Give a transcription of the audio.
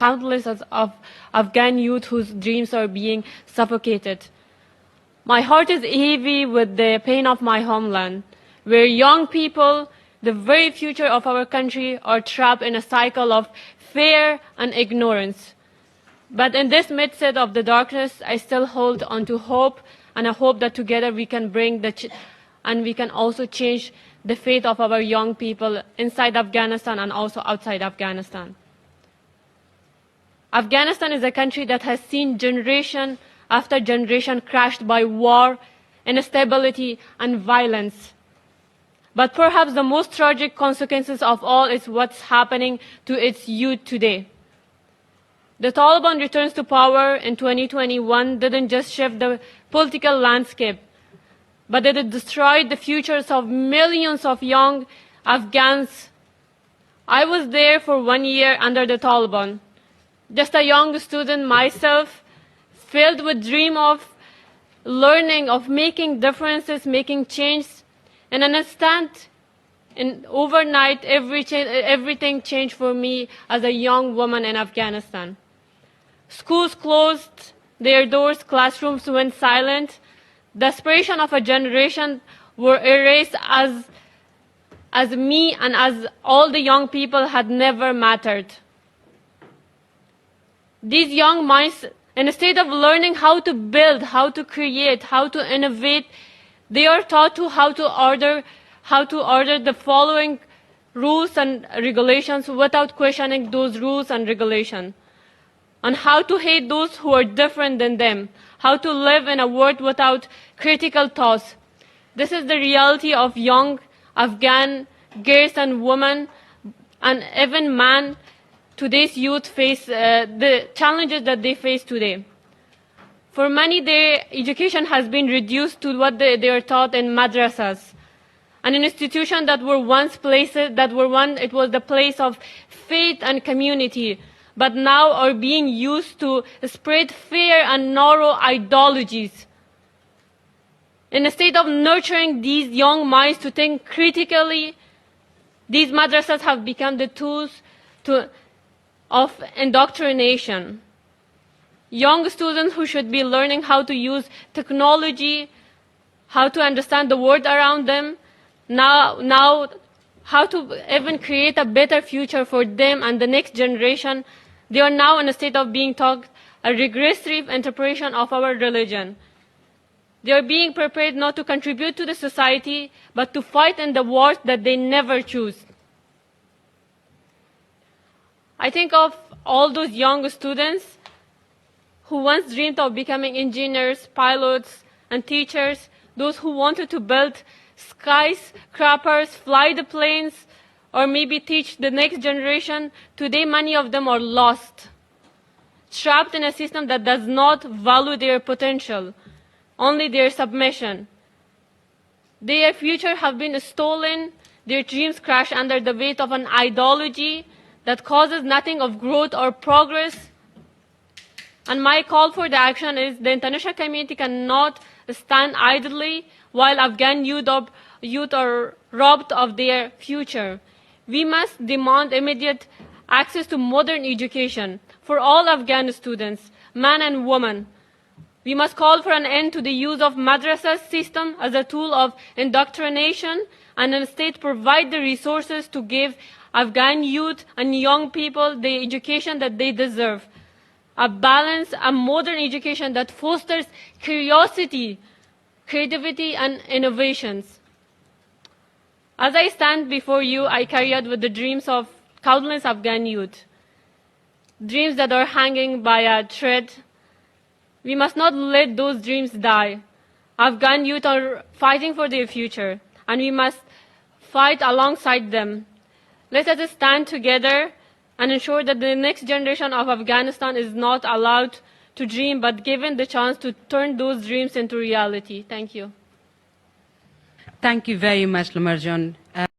countless of Afghan youth whose dreams are being suffocated. My heart is heavy with the pain of my homeland, where young people, the very future of our country, are trapped in a cycle of fear and ignorance. But in this midst of the darkness, I still hold on to hope, and I hope that together we can bring and we can also change the fate of our young people inside Afghanistan and also outside Afghanistan. Afghanistan is a country that has seen generation after generation crashed by war, instability, and violence. But perhaps the most tragic consequences of all is what's happening to its youth today. The Taliban returns to power in 2021 didn't just shift the political landscape, but it destroyed the futures of millions of young Afghans. I was there for 1 year under the Taliban, just a young student myself, filled with dream of learning, of making differences, making change. In an instant, overnight, everything changed for me as a young woman in Afghanistan. Schools closed their doors, classrooms went silent. The aspiration of a generation were erased as me and as all the young people had never mattered. These young minds, instead of learning how to build, how to create, how to innovate, they are taught to how to order the following rules and regulations without questioning those rules and regulations, and how to hate those who are different than them, how to live in a world without critical thoughts. This is the reality of young Afghan girls and women, and even men. Today's youth face the challenges that they face today. For many, their education has been reduced to what they are taught in madrasas, an institution that were once places it was the place of faith and community, but now are being used to spread fear and narrow ideologies. Instead of nurturing these young minds to think critically, these madrasas have become the tools of indoctrination. Young students who should be learning how to use technology, how to understand the world around them, now how to even create a better future for them and the next generation, they are now in a state of being taught a regressive interpretation of our religion. They are being prepared not to contribute to the society, but to fight in the wars that they never choose. I think of all those young students who once dreamed of becoming engineers, pilots, and teachers, those who wanted to build skyscrapers, fly the planes, or maybe teach the next generation. Today, many of them are lost, trapped in a system that does not value their potential, only their submission. Their future have been stolen, their dreams crash under the weight of an ideology that causes nothing of growth or progress. And my call for the action is the international community cannot stand idly while Afghan youth are robbed of their future. We must demand immediate access to modern education for all Afghan students, men and women. We must call for an end to the use of madrasa system as a tool of indoctrination, and instead provide the resources to give Afghan youth and young people the education that they deserve. A balanced, a modern education that fosters curiosity, creativity, and innovations. As I stand before you, I carry out with the dreams of countless Afghan youth, dreams that are hanging by a thread. We must not let those dreams die. Afghan youth are fighting for their future, and we must fight alongside them. Let us stand together and ensure that the next generation of Afghanistan is not allowed to dream, but given the chance to turn those dreams into reality. Thank you. Thank you very much, Lamarjan.